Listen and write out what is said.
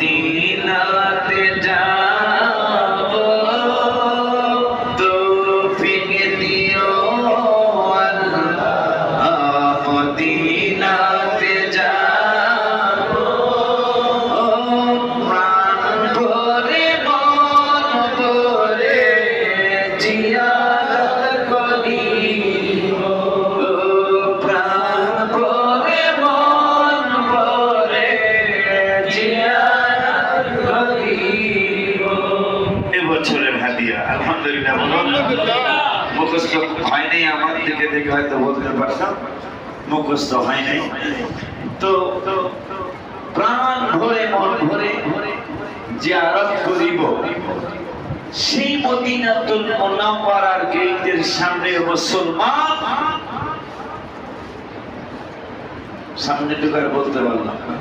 মদিনাতে যাব তৌফিক দিও আল্লাহ মদিনাতে যাব প্রাণ ভরে মন ভরে জিয়ারত করিব প্রাণ ভরে মন ভরে জিয়ারত করিব। এবছরের হাদিয়া আলহামদুলিল্লাহ। মুখস্থ হয় নাই, আমার দিকে দেখে হয়তো বলতে পারতাম, মুখস্থ হয় নাই। তো প্রাণ ভরে মন ভরে জিয়ারত করিব সেই মদিনাতুল মুনাওয়ারার গেটের সামনে মুসলমান সামনে ঢুকার বলতে পারলাম না।